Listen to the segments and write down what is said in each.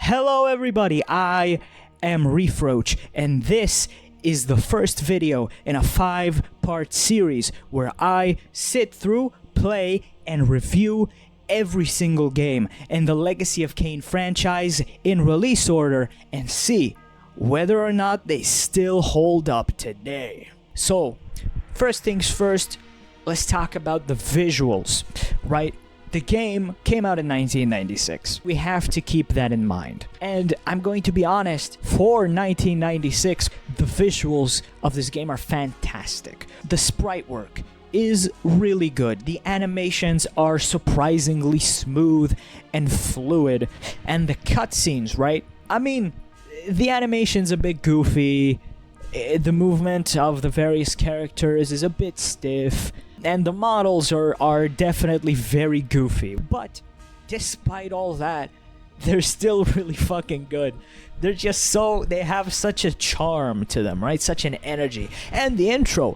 Hello everybody, I am Reefroach, and this is the first video in a 5-part series where I sit through, play, and review every single game in the Legacy of Kain franchise in release order and see whether or not they still hold up today. So, first things first, let's talk about the visuals, right? The game came out in 1996. We have to keep that in mind. And I'm going to be honest, for 1996, the visuals of this game are fantastic. The sprite work is really good. The animations are surprisingly smooth and fluid. And the cutscenes, right? I mean, the animation's a bit goofy. The movement of the various characters is a bit stiff. And the models are definitely very goofy. But despite all that, they're still really fucking good. They're just they have such a charm to them, right? Such an energy. And the intro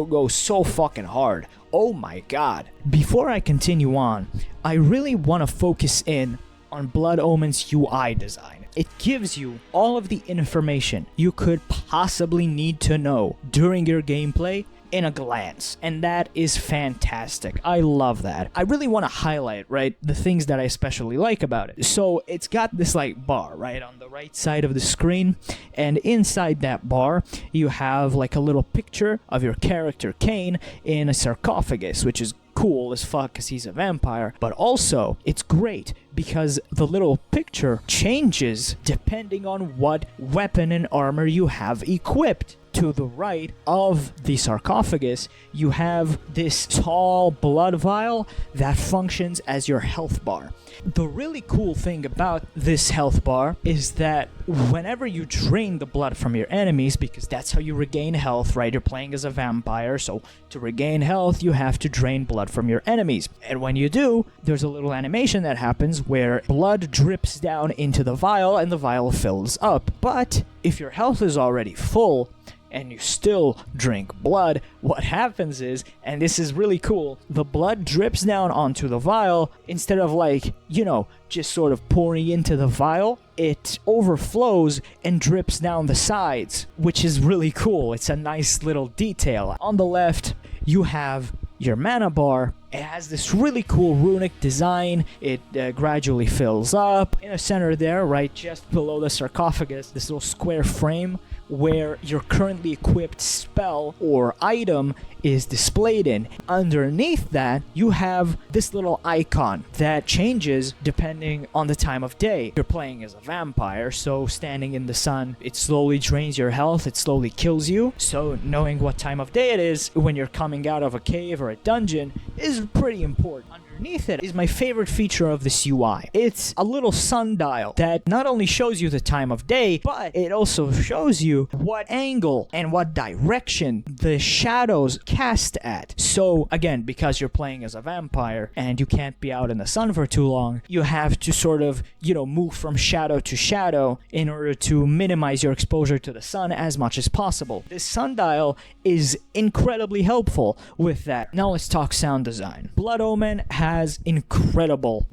goes so fucking hard. Oh my god. Before I continue on, I really want to focus in on Blood Omen's UI design. It gives you all of the information you could possibly need to know during your gameplay in a glance, and that is fantastic. I love that. I really want to highlight, right, the things that I especially like about it. So it's got this like bar, right, on the right side of the screen, and inside that bar you have like a little picture of your character Kain in a sarcophagus, which is cool as fuck because he's a vampire. But also it's great because the little picture changes depending on what weapon and armor you have equipped. To the right of the sarcophagus, you have this tall blood vial that functions as your health bar. The really cool thing about this health bar is that whenever you drain the blood from your enemies, because that's how you regain health, right? You're playing as a vampire, so to regain health, you have to drain blood from your enemies. And when you do, there's a little animation that happens where blood drips down into the vial and the vial fills up. But if your health is already full, and you still drink blood, what happens is, and this is really cool, the blood drips down onto the vial. Instead of like, you know, just sort of pouring into the vial, it overflows and drips down the sides, which is really cool. It's a nice little detail. On the left, you have your mana bar. It has this really cool runic design. It gradually fills up. In the center there, right just below the sarcophagus, this little square frame where your currently equipped spell or item is displayed in. Underneath that, you have this little icon that changes depending on the time of day. You're playing as a vampire, so standing in the sun, it slowly drains your health, it slowly kills you. So knowing what time of day it is when you're coming out of a cave or a dungeon is pretty important. Underneath it is my favorite feature of this UI. It's a little sundial that not only shows you the time of day, but it also shows you what angle and what direction the shadows cast at. So again, because you're playing as a vampire and you can't be out in the sun for too long, you have to sort of, you know, move from shadow to shadow in order to minimize your exposure to the sun as much as possible. This sundial is incredibly helpful with that. Now let's talk sound design. Blood Omen has incredible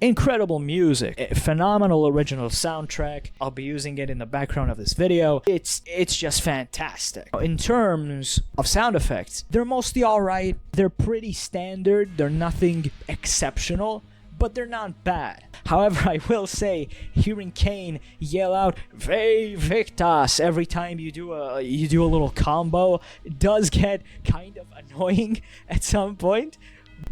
music, a phenomenal original soundtrack. I'll be using it in the background of this video. It's just fantastic. In terms of sound effects, they're mostly alright. They're pretty standard. They're nothing exceptional, but they're not bad. However, I will say, hearing Kain yell out "Ve Victas" every time you do a little combo does get kind of annoying at some point.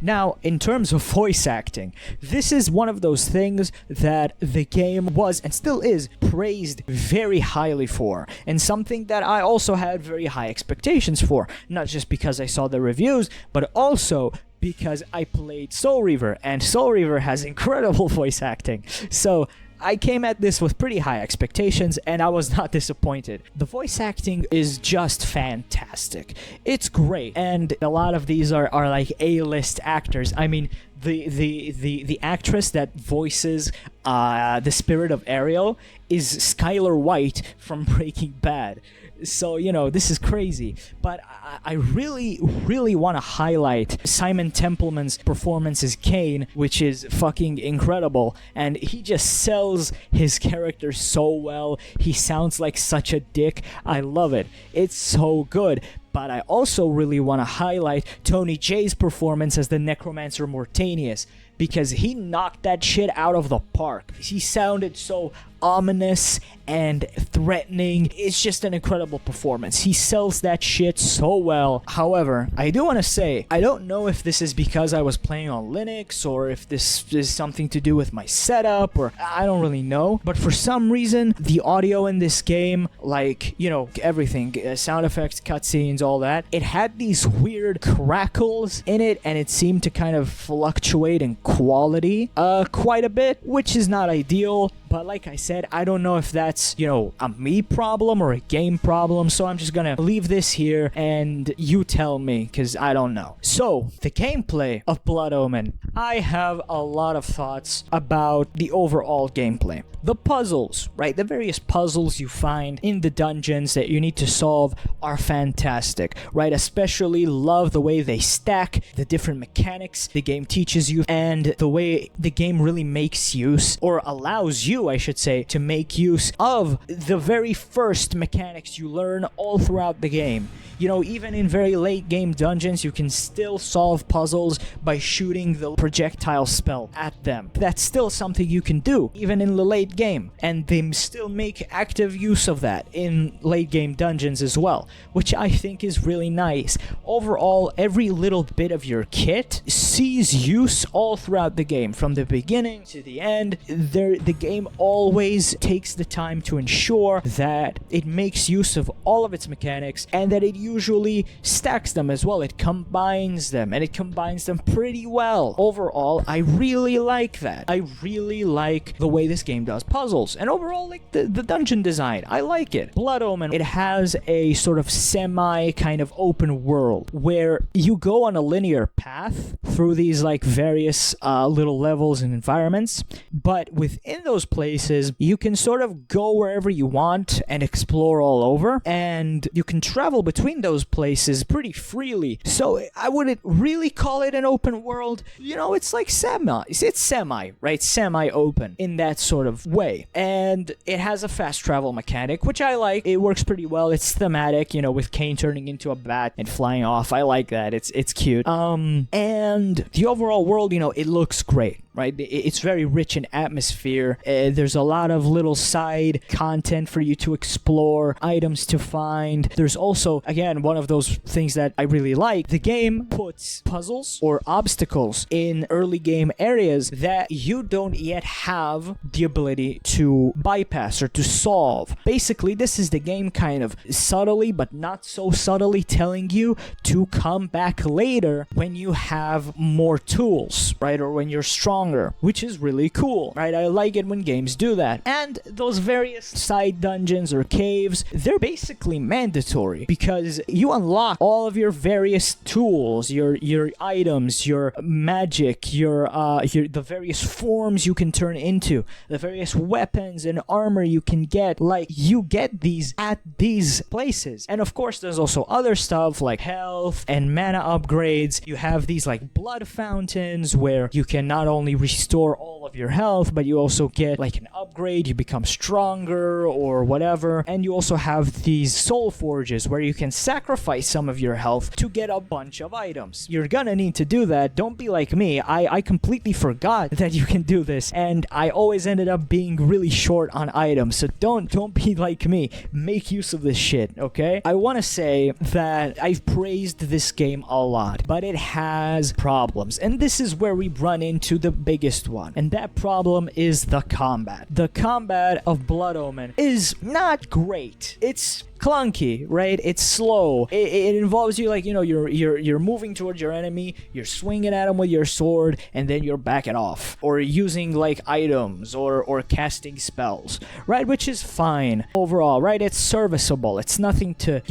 Now, in terms of voice acting, this is one of those things that the game was and still is praised very highly for, and something that I also had very high expectations for, not just because I saw the reviews, but also because I played Soul Reaver, and Soul Reaver has incredible voice acting. So I came at this with pretty high expectations, and I was not disappointed. The voice acting is just fantastic. It's great, and a lot of these are like A-list actors. I mean, the actress that voices the spirit of Ariel is Skylar White from Breaking Bad. So, this is crazy. But I really, really want to highlight Simon Templeman's performance as Kain, which is fucking incredible. And he just sells his character so well. He sounds like such a dick. I love it. It's so good. But I also really want to highlight Tony Jay's performance as the Necromancer Mortanius, because he knocked that shit out of the park. He sounded so ominous and threatening. It's just an incredible performance. He sells that shit so well. However, I do want to say, I don't know if this is because I was playing on Linux or if this is something to do with my setup, or I don't really know. But for some reason, the audio in this game, like, everything, sound effects, cutscenes, all that, it had these weird crackles in it, and it seemed to kind of fluctuate in quality quite a bit, which is not ideal. But like I said, I don't know if that's, a me problem or a game problem, so I'm just gonna leave this here and you tell me, because I don't know. So, the gameplay of Blood Omen. I have a lot of thoughts about the overall gameplay. The puzzles, right? The various puzzles you find in the dungeons that you need to solve are fantastic, right? Especially love the way they stack, the different mechanics the game teaches you, and the way the game really makes use, or allows you, I should say, to make use of the very first mechanics you learn all throughout the game. Even in very late game dungeons, you can still solve puzzles by shooting the projectile spell at them. That's still something you can do, even in the late game. And they still make active use of that in late game dungeons as well, which I think is really nice. Overall, every little bit of your kit sees use all throughout the game, from the beginning to the end. The game always takes the time to ensure that it makes use of all of its mechanics, and that it usually stacks them as well. It combines them, and it combines them pretty well. Overall, I really like that. I really like the way this game does puzzles, and overall, like the dungeon design. I like it. Blood Omen, it has a sort of semi kind of open world where you go on a linear path through these like various little levels and environments, but within those places you can sort of go wherever you want and explore all over, and you can travel between those places pretty freely. So I wouldn't really call it an open world. It's like semi, right? Semi-open in that sort of way. And it has a fast travel mechanic, which I like. It works pretty well. It's thematic, with Kain turning into a bat and flying off. I like that. It's cute. And the overall world, it looks great. Right? It's very rich in atmosphere. There's a lot of little side content for you to explore, items to find. There's also, again, one of those things that I really like. The game puts puzzles or obstacles in early game areas that you don't yet have the ability to bypass or to solve. Basically, this is the game kind of subtly, but not so subtly, telling you to come back later when you have more tools, right? Or when you're strong, which is really cool, right? I like it when games do that. And those various side dungeons or caves, they're basically mandatory, because you unlock all of your various tools, your items, your magic, the various forms you can turn into, the various weapons and armor you can get. Like, you get these at these places. And of course, there's also other stuff like health and mana upgrades. You have these like blood fountains where you can not only restore all of your health, but you also get like an upgrade, you become stronger or whatever. And you also have these soul forges where you can sacrifice some of your health to get a bunch of items. You're gonna need to do that. Don't be like me. I completely forgot that you can do this, and I always ended up being really short on items. So don't be like me. Make use of this shit, okay? I want to say that I've praised this game a lot, but it has problems, and this is where we run into the biggest one, and that problem is the combat. The combat of Blood Omen is not great. It's clunky, right? It's slow. It involves you, like, you're moving towards your enemy, you're swinging at him with your sword, and then you're backing off, or using like items or casting spells, right? Which is fine overall, right? It's serviceable. It's nothing to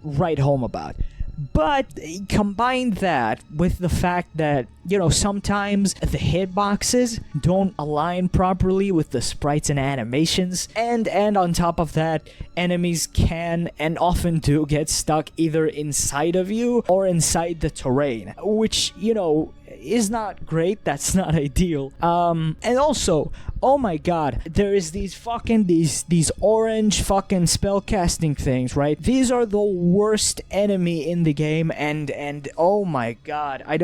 write home about. But combine that with the fact that, you know, sometimes the hitboxes don't align properly with the sprites and animations, and on top of that, enemies can and often do get stuck either inside of you or inside the terrain, which, you know, is not great. That's not ideal. And also, oh my god, there is these orange fucking spellcasting things, right? These are the worst enemy in the game, and oh my god, I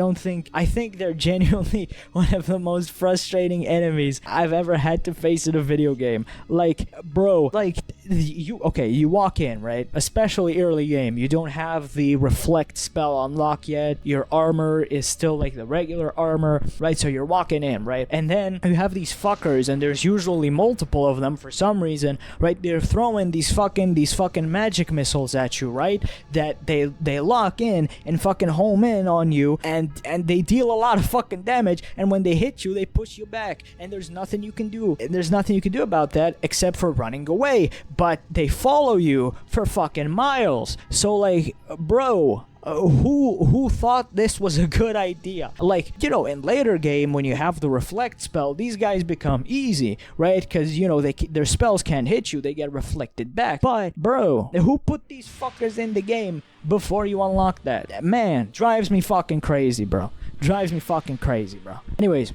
think they're genuinely one of the most frustrating enemies I've ever had to face in a video game. Like, bro, like, you walk in, right? Especially early game, you don't have the reflect spell unlocked yet, your armor is still like the regular armor, right? So you're walking in, right? And then you have these fuckers, and there's usually multiple of them for some reason, right? They're throwing these fucking magic missiles at you, right? That they lock in and fucking home in on you, and they deal a lot of fucking damage, and when they hit you, they push you back, and there's nothing you can do. There's nothing you can do about that except for running away. But they follow you for fucking miles. So like, bro, who thought this was a good idea? Like, you know, in later game, when you have the reflect spell, these guys become easy, right? Because, you know, their spells can't hit you, they get reflected back. But bro, who put these fuckers in the game before you unlock that? Man, drives me fucking crazy, bro. Drives me fucking crazy, bro. Anyways,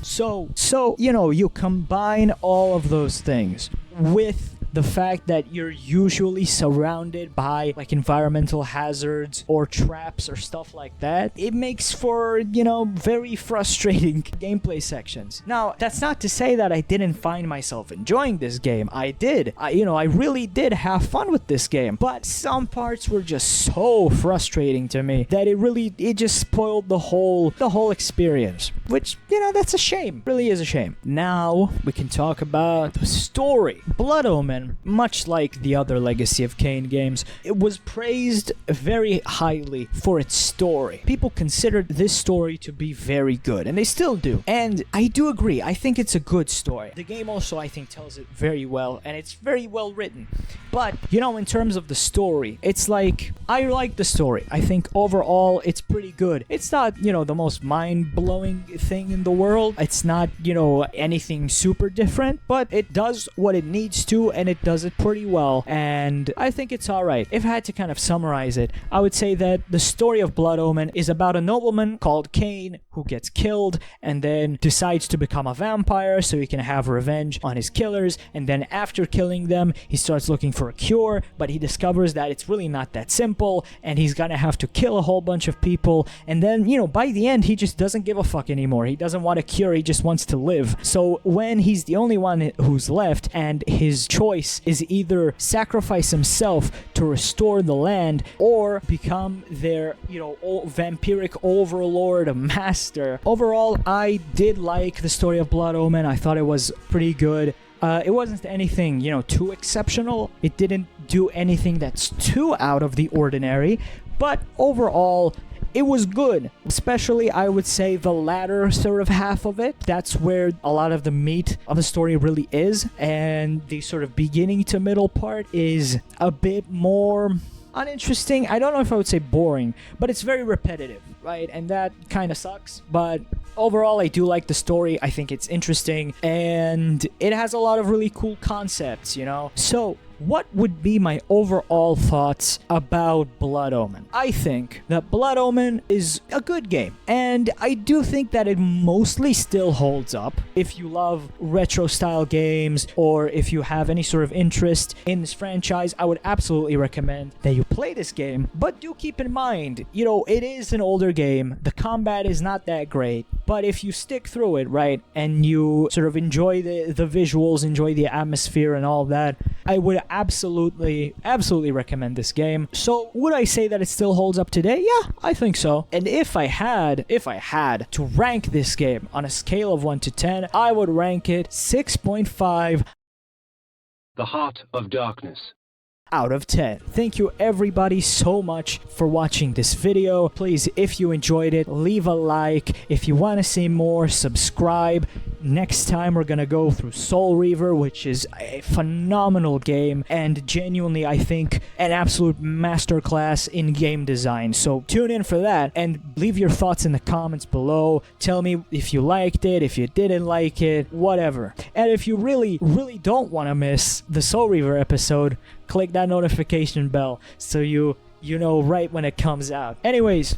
so you know, you combine all of those things with the fact that you're usually surrounded by like environmental hazards or traps or stuff like that, it makes for, you know, very frustrating gameplay sections. Now, that's not to say that I didn't find myself enjoying this game. I did. I really did have fun with this game, but some parts were just so frustrating to me that it just spoiled the whole experience, which, you know, that's a shame. Really is a shame. Now we can talk about the story. Blood Omen, much like the other Legacy of Kain games, it was praised very highly for its story. People considered this story to be very good, and they still do. And I do agree. I think it's a good story. The game also, I think, tells it very well, and it's very well written. But, you know, in terms of the story, it's like, I like the story. I think overall, it's pretty good. It's not, you know, the most mind-blowing thing in the world. It's not, you know, anything super different, but it does what it needs to, and it does it pretty well, and I think it's alright. If I had to kind of summarize it, I would say that the story of Blood Omen is about a nobleman called Kain who gets killed and then decides to become a vampire so he can have revenge on his killers, and then after killing them, he starts looking for a cure, but he discovers that it's really not that simple, and he's gonna have to kill a whole bunch of people, and then, you know, by the end, he just doesn't give a fuck anymore. He doesn't want a cure, he just wants to live. So when he's the only one who's left, and his choice is either sacrifice himself to restore the land or become their, you know, vampiric overlord master. Overall, I did like the story of Blood Omen. I thought it was pretty good. It wasn't anything, you know, too exceptional. It didn't do anything that's too out of the ordinary, but overall, it was good. Especially, I would say, the latter sort of half of it. That's where a lot of the meat of the story really is, and the sort of beginning to middle part is a bit more uninteresting. I don't know if I would say boring, but it's very repetitive, right? And that kind of sucks. But overall, I do like the story. I think it's interesting, and it has a lot of really cool concepts, you know? So, what would be my overall thoughts about Blood Omen? I think that Blood Omen is a good game, and I do think that it mostly still holds up. If you love retro style games, or if you have any sort of interest in this franchise, I would absolutely recommend that you play this game. But do keep in mind, you know, it is an older game, the combat is not that great, but if you stick through it, right, and you sort of enjoy the visuals, enjoy the atmosphere and all that, I would absolutely recommend this game. So would I say that it still holds up today? Yeah, I think so. And if I had to rank this game on a scale of 1 to 10, I would rank it 6.5 The Heart of Darkness out of 10. Thank you everybody so much for watching this video. Please, if you enjoyed it, leave a like. If you want to see more, subscribe. Next time we're gonna go through Soul Reaver, which is a phenomenal game and genuinely, I think, an absolute masterclass in game design. So tune in for that and leave your thoughts in the comments below. Tell me if you liked it, if you didn't like it, whatever. And if you really don't want to miss the Soul Reaver episode, click that notification bell so you know right when it comes out. Anyways,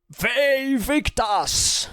Ve Victus!